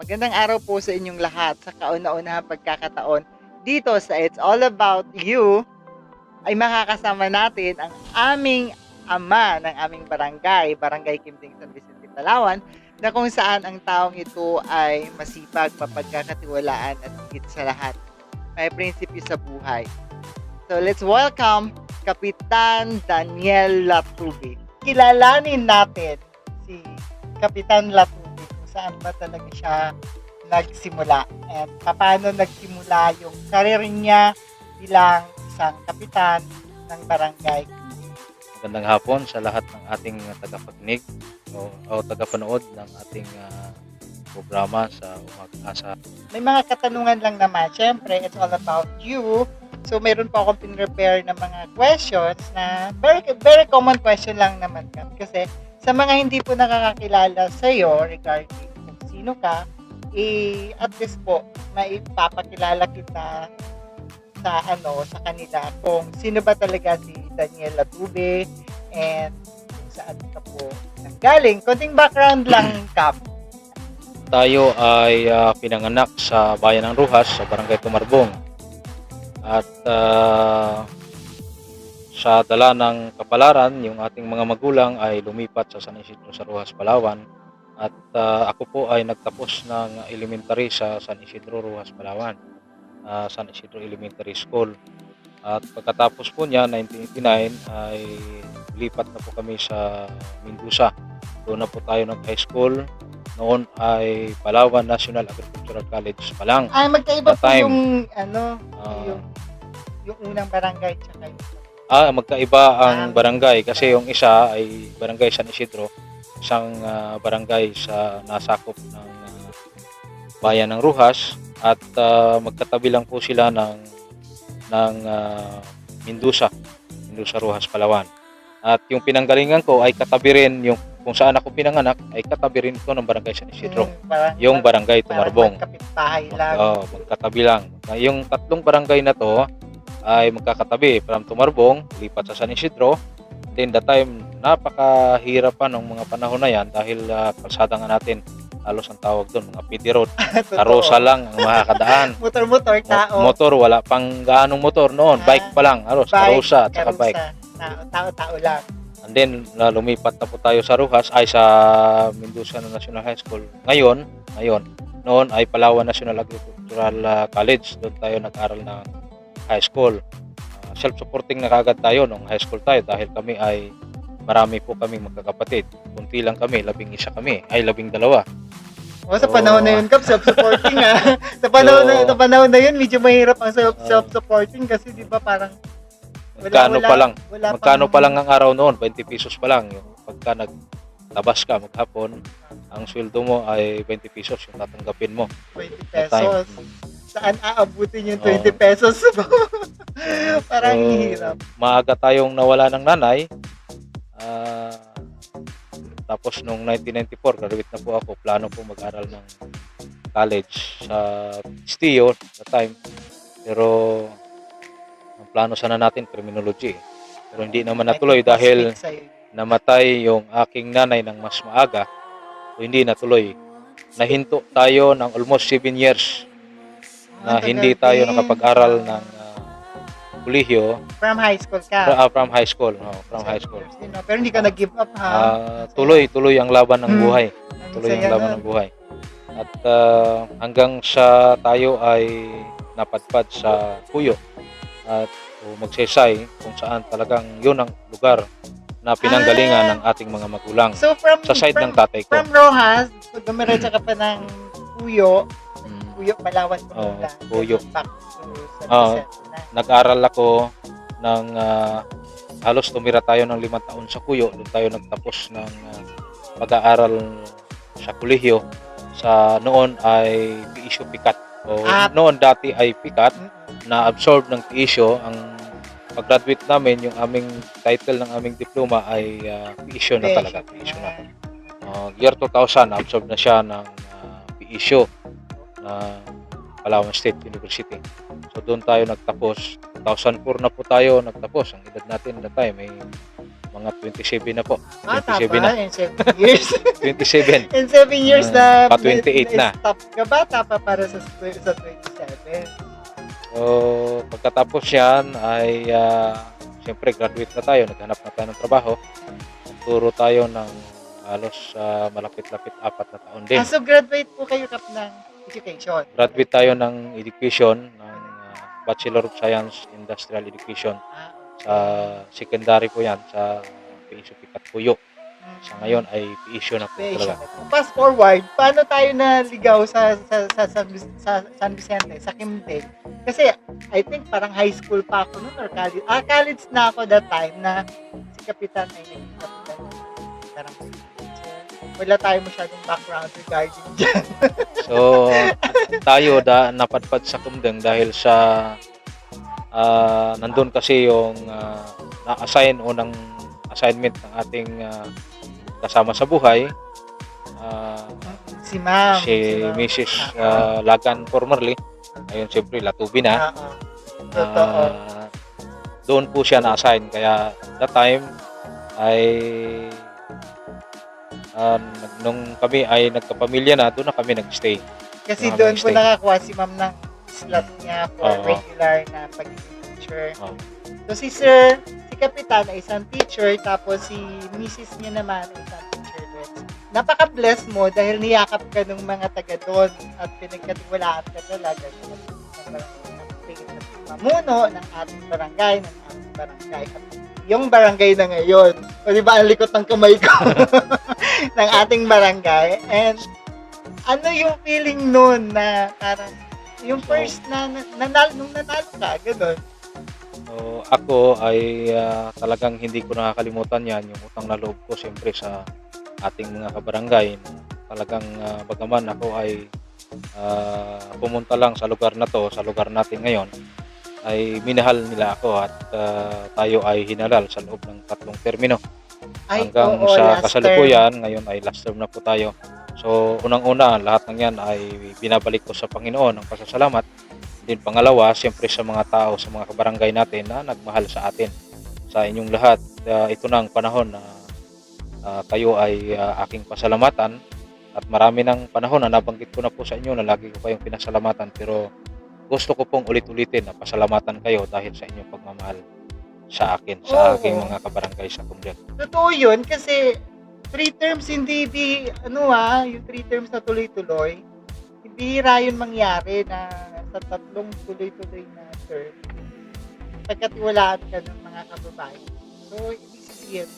Magandang araw po sa inyong lahat sa kauna-unahang pagkakataon dito sa It's All About You ay makakasama natin ang aming ama ng aming barangay, Barangay Kimpling San Vicente, Palawan, na kung saan ang taong ito ay masipag, mapagkakatiwalaan at higit sa lahat, may prinsipyo sa buhay. So let's welcome Kapitan Daniel Latubi. Kilalanin natin si Kapitan Latubi kung saan ba talaga siya nagsimula at paano nagsimula yung karir niya bilang isang kapitan ng barangay. Magandang hapon sa lahat ng ating tagapakinig o tagapanood ng ating programa sa Umaga-asa. May mga katanungan lang naman. Siyempre, it's all about you. So, meron po akong pin-prepare ng mga questions na very common question lang naman kami. Kasi sa mga hindi po nakakakilala sa iyo regarding kung sino ka, at least po, maipapakilala kita sa kanila kung sino ba talaga si Daniel Latubi and kung saan ka po nanggaling. Konting background lang, Kap. Tayo ay pinanganak sa Bayan ng Roxas sa Barangay Tumarbong. At sa dala ng kapalaran, yung ating mga magulang ay lumipat sa San Isidro sa Roxas, Palawan. At ako po ay nagtapos ng elementary sa San Isidro, Roxas, Palawan. San Isidro Elementary School. At pagkatapos po niya, 1989, ay lipat na po kami sa Mendoza. Doon na po tayo nag-high school. Noon ay Palawan National Agricultural College pa lang. Ay, magkaiba po time. yung unang barangay tsaka yung Magkaiba ang barangay kasi yung isa ay Barangay San Isidro, isang barangay sa nasakop ng Bayan ng Roxas at magkatabi lang po sila ng Mendoza, Roxas, Palawan. At yung pinanggalingan ko ay katabi rin yung kung saan ako pinanganak ay katabi rin ito ng Barangay San Isidro. Yung Barangay Tumarbong. Magkapit-bahay lang. Magkatabi lang. Yung tatlong barangay na to ay magkakatabi from Tumarbong, lipat sa San Isidro. Then the time, napakahirap pa nung mga panahon na yan dahil kalsada nga natin, halos ang tawag doon, mga PD road. Karosa lang ang makakadaan. Motor, tao. Motor, wala pang gaanong motor noon. Bike pa lang, halos, karosa at saka bike. Tao lang. And then, lumipat na po tayo sa Roxas, ay sa Mendoza National High School. Ngayon, noon ay Palawan National Agricultural College. Doon tayo nag-aral ng high school. Self-supporting na kagad tayo nung high school tayo dahil kami ay marami po kami magkakapatid. Kunti lang kami, 11 kami, ay 12. Sa panahon na yun, Kap, self-supporting sa panahon na yun, medyo mahirap ang self-supporting kasi di ba parang magkano pa lang ang araw noon, 20 pesos pa lang. Yung pagka nagtabas ka maghapon, ang sweldo mo ay 20 pesos yung tatanggapin mo. 20 pesos. Saan aabutin yung 20 pesos? Parang hirap. Maaga tayong nawala ng nanay. Tapos nung 1994, graduate na po ako. Plano po mag-aral ng college sa STIO sa time. Pero ang plano sana natin criminology. Pero hindi naman natuloy dahil namatay yung aking nanay ng mas maaga. So hindi natuloy. Nahinto tayo ng almost 7 years na hindi tayo nakapag-aral ng kolehiyo. From high school ka? From high school. From high school. Pero hindi ka nag-give up, ha? Tuloy ang laban ng buhay. Tuloy ang laban ng buhay. At hanggang sa tayo ay napadpad sa Puyo at Magsaysay kung saan talagang yun ang lugar na pinanggalingan ng ating mga magulang. So sa side ng tatay ko. From Roxas, dumiretso ka pa ng Puyo, Palawan, Puyo. Nag-aral ako ng halos tumira tayo ng 5 taon sa Puyo. Doon tayo nagtapos ng pag-aaral sa kolehiyo. Sa noon ay PISyo Pikat. Noon dati ay Pikat na absorb ng PISyo. Ang pag-graduate namin, yung aming title ng aming diploma ay PISyo na talaga. PISyo na. Year 2000, absorb na siya ng PISyo na Palawan State University. So doon tayo nagtapos. 2004 na po tayo nagtapos. Ang edad natin that time ay mga 27 na po. Bata 27 pa, na. in 7 years. 27. In 7 years Pa 28 na. stop ka, bata pa para sa 27. So, pagkatapos yan ay siyempre graduate na tayo, naghanap na tayo ng trabaho. Turo tayo ng halos malapit-lapit 4 na taon din. So graduate po kayo kap ng education. Graduate tayo ng education, ng Bachelor of Science Industrial Education. Sa secondary po yan, sa PISU Picat Puyo. Sa ngayon ay PISU na po talaga. Fast forward, paano tayo naligaw sa San Vicente, sa Kimteg? Kasi I think parang high school pa ako noon or college. College na ako that time na si Kapitan ay naging kapitan. Parang wala tayo masyadong background regarding dyan. So, tayo napadpad sa Kumdeng dahil sa nandun kasi yung na-assign o ng assignment ng ating kasama sa buhay. Si Ma'am. Si Mrs. Lagan formerly. Ngayon siyempre Latubi na. Totoo. Doon po siya na-assign. Kaya that time ay nung kami ay nagkapamilya na, doon na kami nagstay. Kasi Doon doon kami po stay. nakakuha si Ma'am ng slot niya for Oo. regular na pagiging teacher. Oo. So si Sir, si Kapitan ay isang teacher, tapos si Mrs. niya naman ay isang teacher din. Napaka-bless mo dahil niyakap ka ng mga taga doon at pinagkatiwalaan ka talaga mamuno ng ating barangay, at yung barangay na ngayon. O di ba, ang likot ng kamay ko ng ating barangay. And ano yung feeling nun na parang yung first nung nanalo ka, gano'n? So, ako ay talagang hindi ko nakakalimutan yan, yung utang na loob ko siyempre sa ating mga kabarangay. Talagang bagaman ako ay pumunta lang sa lugar na to, sa lugar natin ngayon, ay minahal nila ako at tayo ay hinalal sa loob ng 3 termino. Hanggang oo, sa last kasalukuyan, ngayon ay last term na po tayo. So, unang-una, lahat ng yan ay binabalik ko sa Panginoon ng pasasalamat. Din pangalawa, siyempre sa mga tao, sa mga kabarangay natin na nagmahal sa atin. Sa inyong lahat, ito na ang panahon na kayo ay aking pasalamatan. At marami ng panahon na nabanggit ko na po sa inyo na lagi ko kayong pinasalamatan. Pero gusto ko pong ulit-ulitin na pasalamatan kayo dahil sa inyong pagmamahal sa akin, sa aking mga kabarangay sa Kumdeng. Totoo yun kasi 3 terms hindi yung 3 terms na tuloy-tuloy, hindi yun mangyari na sa 3 tuloy-tuloy na term pagkatiwalaan ka ng mga kababayan. So, ibig sabihin,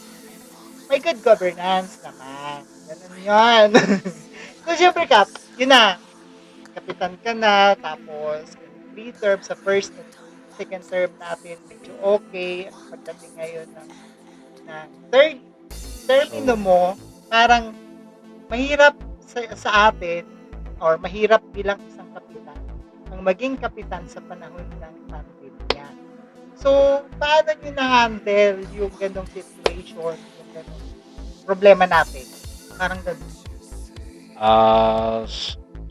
may good governance naman. Ganun yun. So, syempre, Kap, yun na. Kapitan ka na, tapos 3 terms sa first and second term natin, medyo okay. Pagdating ngayon ng third termino mo, parang mahirap sa atin or mahirap bilang isang kapitan ang maging kapitan sa panahon ng pandemya. So, paano nyo na-handle yung ganong situation, yung ganong problema natin? Parang ganun.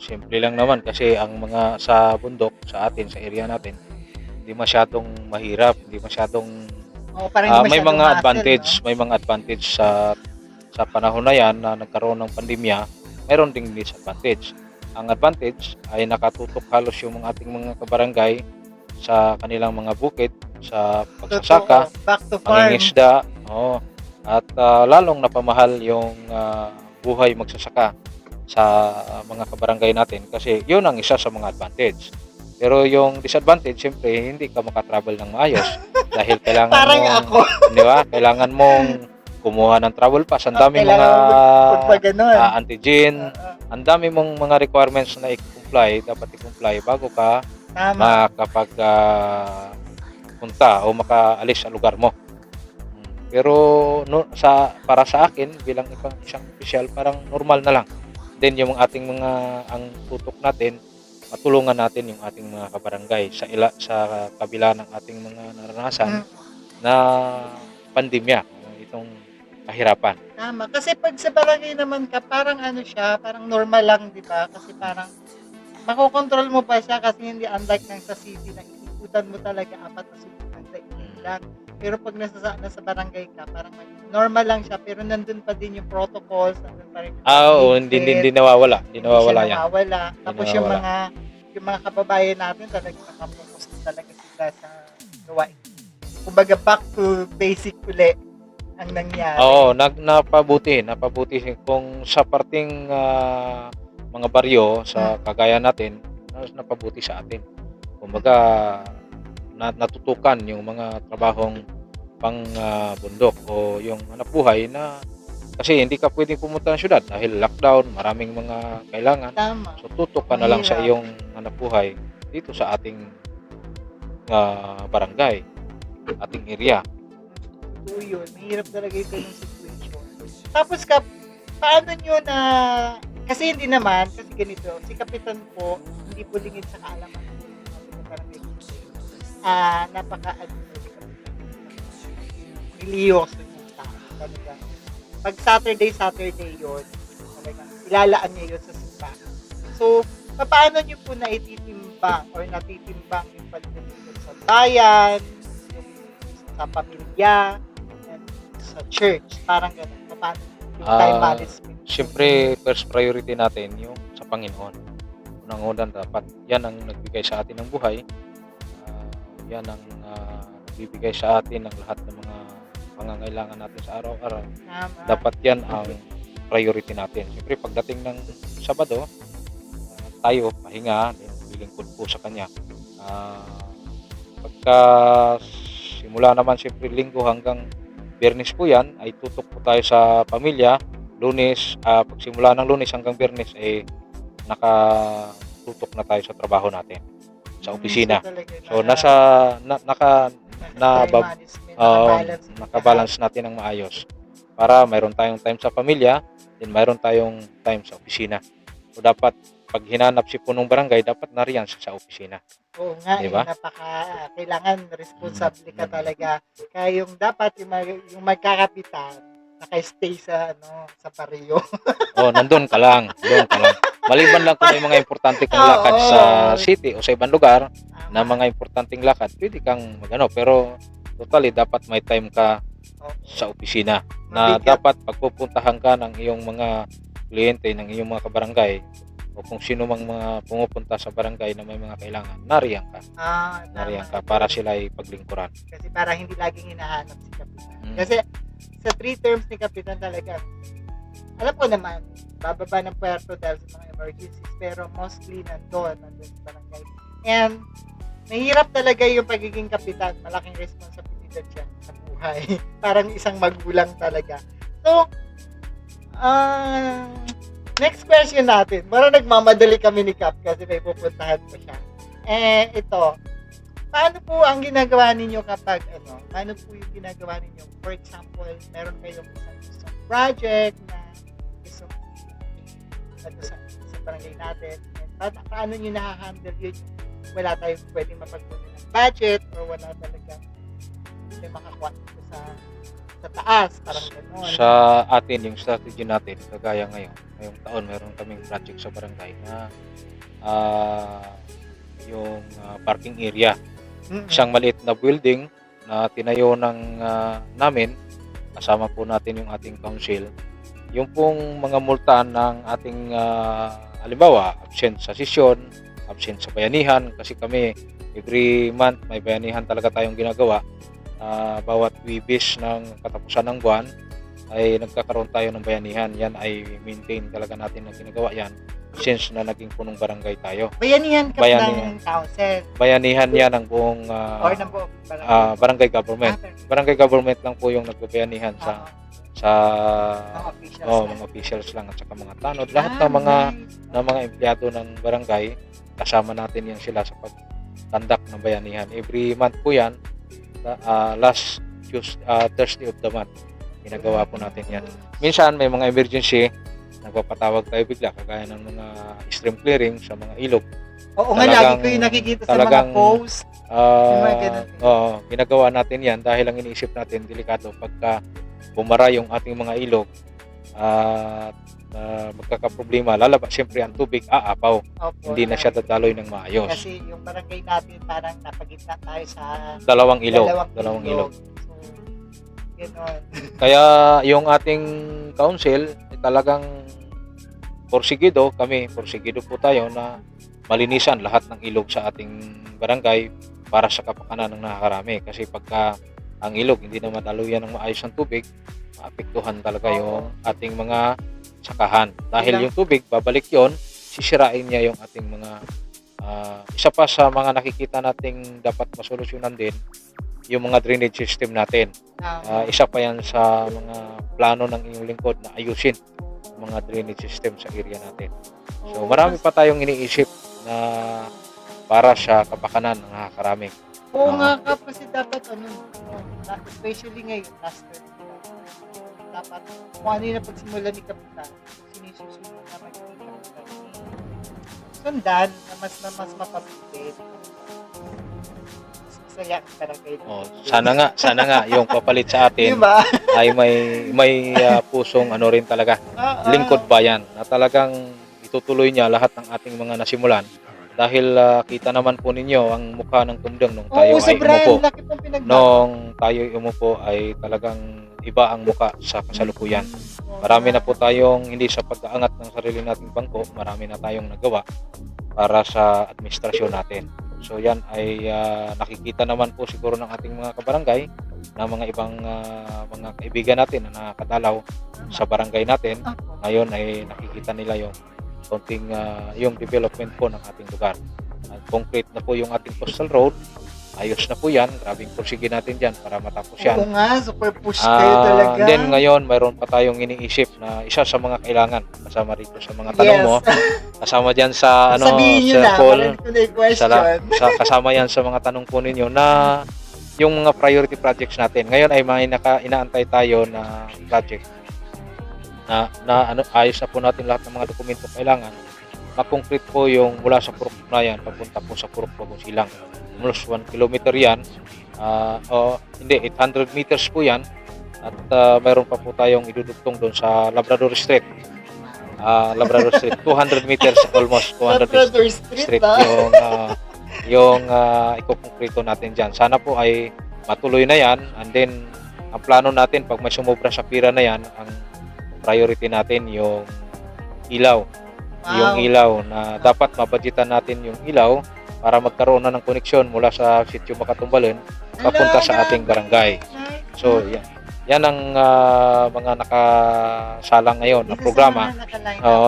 Simple lang naman kasi ang mga sa bundok, sa atin, sa area natin, hindi masyadong mahirap, hindi masyadong Parang may mga hassle, advantage, no? may mga advantage sa panahon na yan na nagkaroon ng pandemya, mayroon ding disadvantage. Ang advantage ay nakatutok halos yung ating mga kabarangay sa kanilang mga bukid, sa pagsasaka, back to farm. pangingisda, at lalong napamahal yung buhay magsasaka sa mga kabarangay natin kasi yun ang isa sa mga advantage. Pero yung disadvantage, siyempre, hindi ka makatravel ng maayos dahil kailangan Parang mong, ako. di ba? Kailangan mong kumuha ng travel pass. Ang dami mga antigen, ang dami mong mga requirements na dapat i-comply bago ka makapag punta o makaalis sa lugar mo. Pero para sa akin bilang isang opisyal, parang normal na lang. Then yung ating ang tutok natin, matulungan natin yung ating mga kabarangay sa kabila ng ating mga naranasan na pandemya, itong kahirapan. Tama. Kasi pag sa barangay naman ka, parang parang normal lang, di ba? Kasi parang makokontrol mo pa siya kasi hindi unlike ng sa city na ikutan mo talaga 4 na subukan sa lang. Pero pag nasa barangay ka, parang normal lang siya, pero nandun pa din yung protocols, nandun pa rin yung Oo, hindi nawawala. Hindi nawawala siya yan. nawawala. Tapos yung nawawala. mga kababayan natin talagang nakapokus talaga sila sa gawain. Kumbaga back to basic uli ang nangyari. Oo, napabuti kung sa parting mga baryo sa kagaya natin, napabuti sa atin. Kumbaga natutukan yung mga trabahong pang bundok o yung hanap buhay na kasi hindi ka pwedeng pumunta ng syudad dahil lockdown, maraming mga kailangan. Tama. So tutok ka na lang sa iyong hanap buhay dito sa ating barangay, ating area. So yun, mahirap talaga yung ganung situation. Tapos paano nyo na, kasi hindi naman, kasi ganito, si Kapitan po, hindi po lingid sa kaalaman po yung parang religyoso yung tao. Talaga. Pag Saturday yun, talaga, ilalaan niya yun sa simbahan. So, paano nyo po naititimbang or natitimbang yung pagdating sa bayan, yung sa pamilya, and sa church, parang gano'n. Paano yung time management? Siyempre, first priority natin yung sa Panginoon. Unang-unang dapat, yan ang nagbigay sa atin ng buhay. Yan ang nagbibigay sa atin ng lahat ng mga pangangailangan natin sa araw-araw. Tama. Dapat yan ang priority natin. Siyempre, pagdating ng Sabado, tayo, pahinga, lilingkod po sa Kanya. Pagka simula naman siyempre Linggo hanggang Biyernes po yan, ay tutok po tayo sa pamilya. Lunes, pagsimula ng Lunes hanggang Biyernes, nakatutok na tayo sa trabaho natin sa opisina. So nakabalance natin ng maayos para mayroon tayong time sa pamilya, then mayroon tayong time sa opisina. So dapat pag hinanap si punong barangay, dapat nariyan siya sa opisina. Oo nga, diba? Kailangan responsable ka talaga. Kaya yung dapat yung magkakapitan, naka-stay sa baryo. Nandun ka lang. Maliban lang kung may mga importante kang lakad sa city o sa ibang lugar na mga importanteng lakad, pwede kang magano, pero totally dapat may time ka sa opisina na dapat pagpupuntahan ka ng iyong mga kliyente, ng iyong mga kabarangay o kung sino mang mga pumupunta sa barangay na may mga kailangan, nariyan ka para sila ay paglingkuran. Kasi para hindi laging hinahanap si Kapitan. Kasi sa 3 terms ni Kapitan talaga, alam ko naman, bababa ng puerto dahil sa mga emergencies, pero mostly nandun sa barangay. And mahirap talaga yung pagiging kapitan, malaking responsibilidad siya sa buhay. Parang isang magulang talaga. So, next question natin. Parang nagmamadali kami ni Kap kasi may pupuntahan po siya. Ito, paano po ang ginagawa ninyo kapag paano po yung ginagawa ninyo? For example, meron kayong isang project na gusto sa barangay natin. Paano nyo na-handle yun? Wala tayong pwedeng mapagpunan ng budget or wala talagang may makakuha sa taas, parang gano'n. Sa atin, yung strategy natin, kagaya ngayong taon, meron kaming project sa barangay na yung parking area. Isang maliit na building na tinayo namin, kasama po natin yung ating council. Yung pong mga multahan ng ating halimbawa, absent sa session, absent sa bayanihan, kasi kami every month may bayanihan talaga tayong ginagawa. Bawat wibis ng katapusan ng buwan ay nagkakaroon tayo ng bayanihan. Yan ay maintain talaga natin na ginagawa yan since na naging punong barangay tayo. Bayanihan ka ng council? Bayanihan yan ng buong or ng buong barangay government. Barangay government lang po yung nagbabayanihan sa mga officials lang at saka mga tanod. Lahat ng mga empleyado ng barangay, kasama natin yan sila sa pag-conduct ng bayanihan. Every month po yan, last Thursday of the month, ginagawa po natin yan. Minsan may mga emergency, nagpapatawag tayo bigla, kagaya ng mga stream clearing sa mga ilog. Oo nga, lagi ko yung nakikita sa mga post. Ginagawa natin yan dahil ang iniisip natin, delikado pagka bumara yung ating mga ilog at magkakaproblema, lalabas siyempre ang tubig, aapaw. Hindi na siya dadaloy ng maayos. Kasi yung barangay natin parang napagitna tayo sa dalawang ilog. So, Ganon. Kaya yung ating council talagang porsigido po tayo na malinisan lahat ng ilog sa ating barangay para sa kapakanan ng nakakarami. Kasi pagka ang ilog hindi na madaluyan ng maayos ng tubig, maapektuhan talaga yung ating mga sakahan. Dahil yung tubig, babalik yon, sisirain niya yung ating mga isa pa sa mga nakikita nating dapat masolusyonan din, yung mga drainage system natin. Isa pa yan sa mga plano ng inyong lingkod na ayusin ang mga drainage system sa area natin. So marami pa tayong iniisip na para sa kapakanan ng nakakarami. Oo nga Kap, kasi dapat especially ngayon, last term, dapat kung ano yung napagsimulan ni Kapitan, sinisusunod na sundan na mas mapabilis. Mas masaya ang barangay. Sana nga yung papalit sa atin diba? ay may pusong ano rin talaga, lingkod bayan na talagang itutuloy niya lahat ng ating mga nasimulan. Dahil kita naman po ninyo ang mukha ng Tumdeng nung tayo ay umupo. Nung tayo umupo ay talagang iba ang mukha sa kasalukuyan. Marami na po tayong hindi sa pag-aangat ng sarili nating bangko, marami na tayong nagawa para sa administrasyon natin. So yan ay nakikita naman po siguro ng ating mga kabarangay na mga ibang mga kaibigan natin na nakadalaw sa barangay natin. Ngayon ay nakikita nila yung konting yung development po ng ating lugar. Concrete na po yung ating coastal road. Ayos na po yan. Grabing pursige natin dyan para matapos yan. Oo nga, super push kayo talaga. Then ngayon, mayroon pa tayong iniisip na isa sa mga kailangan kasama rito sa mga tanong mo. Kasama dyan sa Sir Paul. Kasama yan sa mga tanong po ninyo na yung mga priority projects natin. Ngayon ay may inaantay tayo na project na ayos na po natin lahat ng mga dokumento kailangan. Ma-concrete po yung mula sa Purok Tunayan papunta po sa Purok Bagong Silang. Almost 1 kilometer yan. Hindi, 800 meters po yan. At mayroon pa po tayong idudugtong doon sa Labrador Street. Labrador Street, 200 meters almost 200 Labrador Street yung ikukonkrito natin dyan. Sana po ay matuloy na yan. And then, ang plano natin pag may sumobra sa pira na yan, ang priority natin yung ilaw. Yung ilaw na dapat mabudgetan natin yung ilaw para magkaroon na ng koneksyon mula sa sitio Makatumbalon papunta sa ating barangay. So, yan ang mga nakasalang ngayon na programa.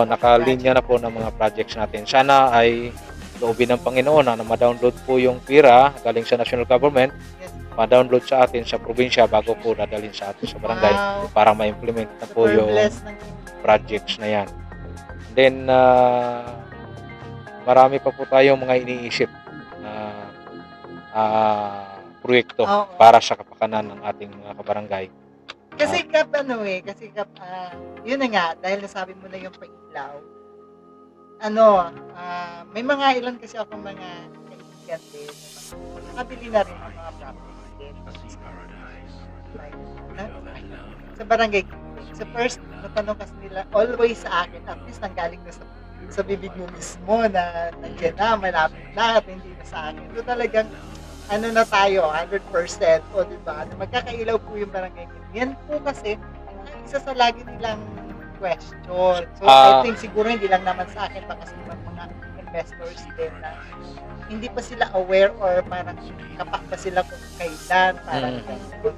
Nakalinya na po ng mga projects natin. Sana ay loobin ng Panginoon na ma-download po yung pira galing sa national government, ma-download sa atin sa probinsya bago po dadalhin sa atin sa barangay para ma-implement na po yung projects na yan. And then, marami pa po tayong mga iniisip na proyekto para sa kapakanan ng ating mga kabarangay. Kasi Kap, yun na nga, dahil nasabi mo na yung pailaw, may mga ilan kasi ako mga kaibigan din, nakabili na rin ang mga property din. Sa barangay, sa first, natanong kasi nila, always sa akin, at least nanggaling na sa bibig mo mismo na nandiyan na, malapit na, at hindi na sa akin. So talagang, na tayo, 100%, o diba, na magkakailaw po yung barangay. Yan po kasi, isa sa lagi nilang question. So, I think siguro hindi lang naman sa akin, baka sa mga investors din na hindi pa sila aware or parang kapak pa sila kung kailan, parang ganun.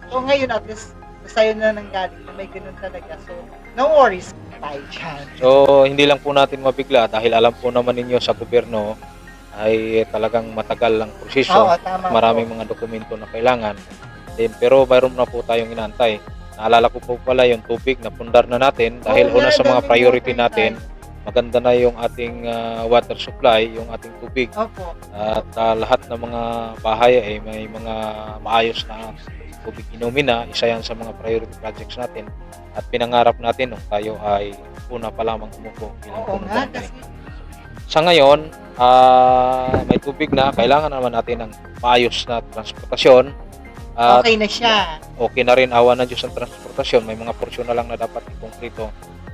So, ngayon at least, sa'yo na nanggaling na may ganun talaga. So, no worries tayo dyan. So, hindi lang po natin mabigla dahil alam po naman ninyo sa gobyerno ay talagang matagal lang proseso. Maraming mga dokumento na kailangan. Pero mayroon na po tayong inantay. Naalala ko po pala yung tubig na pundar na natin dahil una sa mga priority natin, maganda na yung ating water supply, yung ating tubig. At lahat ng mga bahay ay may mga maayos na tubig inumin na. Isa yan sa mga priority projects natin. At pinangarap natin nung tayo ay una pa lamang umupo bilang punong. Sa ngayon, may tubig na, kailangan naman natin ng maayos na transportasyon. Okay na siya. Okay na rin, awa ng Diyos ang transportasyon. May mga porsyon na lang na dapat ikonkrito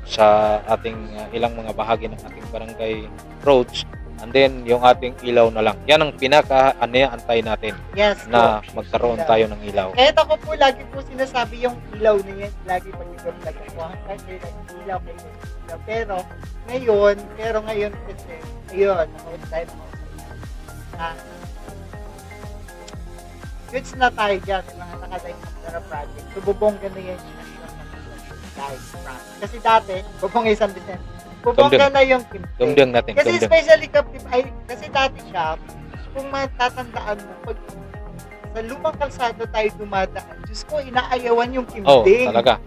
sa ating ilang mga bahagi ng ating barangay roads. And then, yung ating ilaw na lang. Yan ang pinaka-antay natin Yes na po. magkaroon Ilaw. tayo ng ilaw. Kahit ako po, lagi po sinasabi yung ilaw na yan. Lagi pag nag-vlog ako, hanggang kayo nag-ilaw, kayo nag-ilaw. Pero ngayon kasi, ayun, dahil ako goods na tayo dyan, yung mga naka-line up na project. So, bubongga na yan siya. Guys, promise. Kasi dati, bubongga yung San Vicente. Bubongga na yung Kimteng. Dumdeng natin. Kasi Dumdeng. especially kasi dati siya, kung matatandaan mo, pag sa lumang kalsada tayo dumadaan, Diyos ko, inaayawan yung Oh, Kimteng. talaga.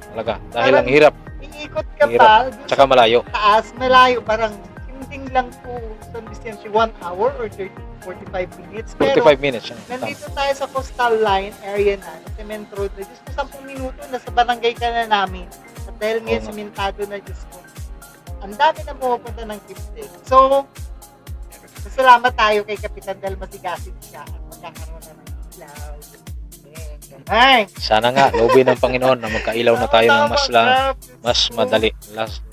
Dahil Parang ang hirap. Iikot ka Hirap. pa, dun Tsaka sa malayo. taas, malayo, parang Kimteng lang po sa distance, 1 hour or 45 minutes. Pero, 45 minutes. nandito tayo sa coastal line area na, sa cement road na, Diyos ko, 10 minuto, nasa barangay ka na namin. At dahil ngayon, Oo nga. simentado na, Diyos ko, ang dami na pumupunta ng Kimteng. So, salamat tayo kay Kapitan dahil masigasig siya at magkakaroon na ng ilaw. Ganun. Sana nga, loobin ng Panginoon na magkailaw na tayo ng Tama, mas Diyos ko. madali.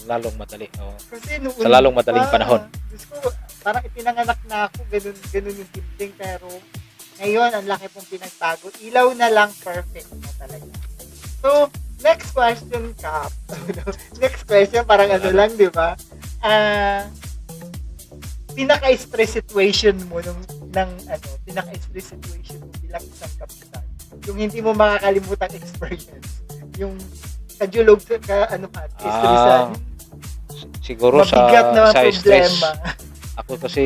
Lalong madali. Oh. Kasi noon Sa lalong madaling pa, panahon. Diyos ko, parang ipinanganak na ako, ganun yung Kimteng, pero ngayon, ang laki pong pinagbago. Ilaw na lang, perfect na talaga. So, next question, Kap. Next question, parang ano lang, di ba? Pinaka-stress situation mo pinaka-stress situation mo bilang isang kapitan. Yung hindi mo makakalimutan experience. Yung kajulog stressan. Siguro Mabigat na sa stress. problema. Ako kasi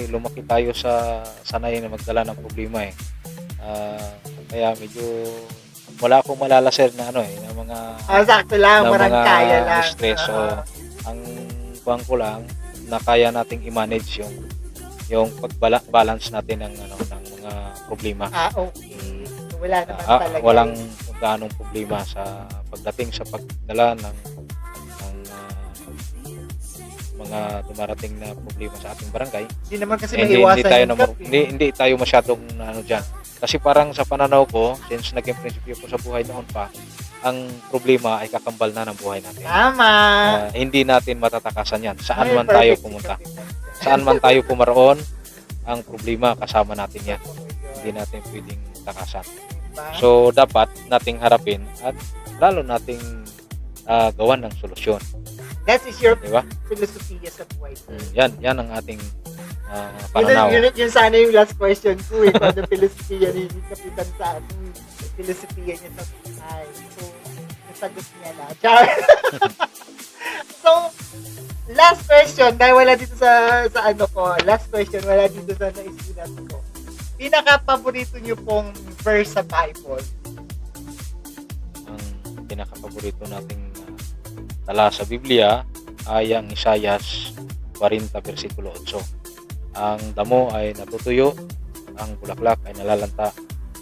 lumaki tayo sa sanay na magdala ng problema eh. Kaya medyo wala akong malala sir na na mga Sakto lang, na parang mga kaya lang. stress. So, ang kuwang ko lang na kaya nating i-manage yung pag-balance natin ng ng mga problema. Okay. So, wala naman talaga. Walang gaanong problema sa pagdating sa pagdala ng mga dumarating na problema sa ating barangay. Hindi naman kasi hindi maiwasan tayo yung Kap, eh. hindi tayo masyadong diyan. Kasi parang sa pananaw ko, since naging prinsipyo ko sa buhay noon pa, ang problema ay kakambal na ng buhay natin. Tama. Hindi natin matatakasan yan. Saan Ay, man tayo perfect si pumunta. Kapitan. Saan man tayo pumaroon, ang problema kasama natin yan. Hindi natin pwedeng takasan. Diba? So, dapat nating harapin at lalo nating gawan ng solusyon. That is your Di ba? philosophy sa buhay. Yan ang ating pananaw. Yun sana yung last question ko eh. Kung ano philosophy ni Kapitan sa ating philosophy niya sa buhay. So, nasagot niya na. Char! So, last question, dahil wala dito sa last question, wala dito sa naisinan ko. Pinaka-paborito niyo pong verse sa Bible? Ang pinaka-paborito nating tala sa Biblia ay ang Isaias 40 versikulo 8. Ang damo ay natutuyo, ang bulaklak ay nalalanta,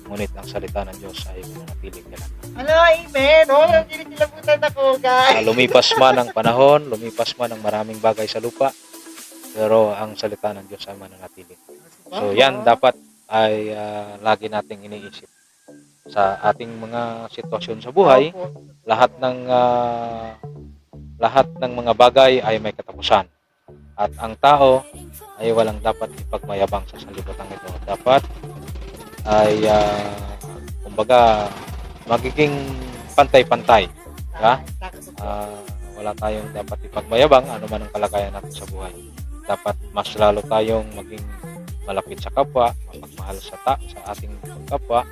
ngunit ang salita ng Diyos ay mananatiling kailanman. Amen! Hindi nilabutan ako, guys! Lumipas man ang panahon, lumipas man ang maraming bagay sa lupa, pero ang salita ng Diyos ay mananatili. So yan dapat ay lagi nating iniisip sa ating mga sitwasyon sa buhay. Lahat ng mga bagay ay may katapusan. At ang tao ay walang dapat ipagmayabang sa sanlibutan ito. Dapat ay kumbaga magiging pantay-pantay. Diba? Wala tayong dapat ipagmayabang ano man ang kalagayan natin sa buhay. Dapat mas lalo tayong maging malapit sa kapwa, mapagmahal sa ating kapwa,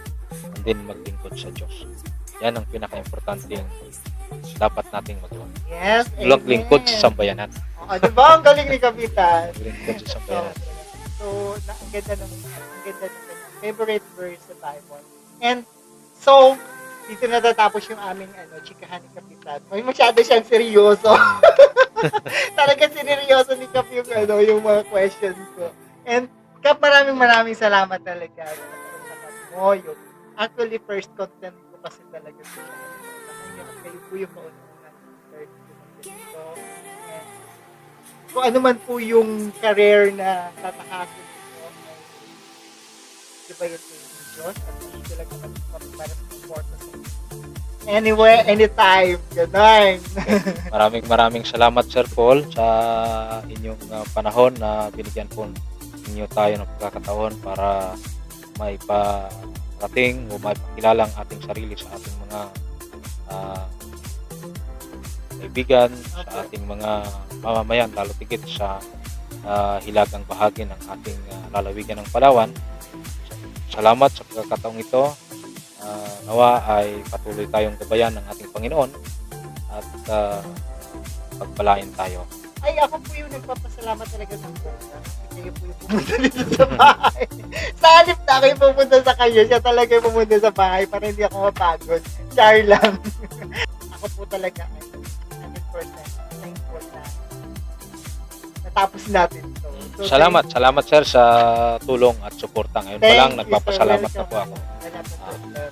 and then maglingkod sa Diyos. Yan ang pinaka-importanting dapat nating magawa. Yes, Lingkod sa sambayanan. Diba? Ang galing ni Kapitan. Lingkod sa sambayanan. So, ang ganda ng favorite verse sa Bible. And, so, dito natatapos yung aming chikahan ni Kapitan. May masyado siyang seryoso. Talaga sineryoso ni Kap yung mga questions ko. And, Kap, maraming salamat talaga. Yung actually, first content ko kasi talaga siya. Kayo po yung kauna-unang third dito. And, kung ano man po yung career na tatahasin ko, di ba yun yung Diyos? At dito lang naman para sa support sa anywhere, anytime. Ganun. Maraming salamat Sir Paul sa inyong panahon na binigyan po bibigyan niyo tayo ng pagkakataon para maiparating o maipakilala ang ating sarili sa ating mga kaibigan, sa ating mga mamamayan, lalo tigit sa hilagang bahagi ng ating lalawigan ng Palawan. Salamat sa pagkakataong ito. Nawa ay patuloy tayong gabayan ng ating Panginoon at pagpalain tayo. Ay, ako po yung nagpapasalamat talaga sa Diyos. Kasi kayo po yung pumunta dito sa bahay. Sa halip na kayo pumunta sa kayo, siya talaga yung pumunta sa bahay para hindi ako mapagod. Char lang. Ako po talaga ay 100% thankful na natapos natin ito. So, Salamat sir sa tulong at suporta. Ngayon pa lang nagpapasalamat na po ako. Wala po, sir.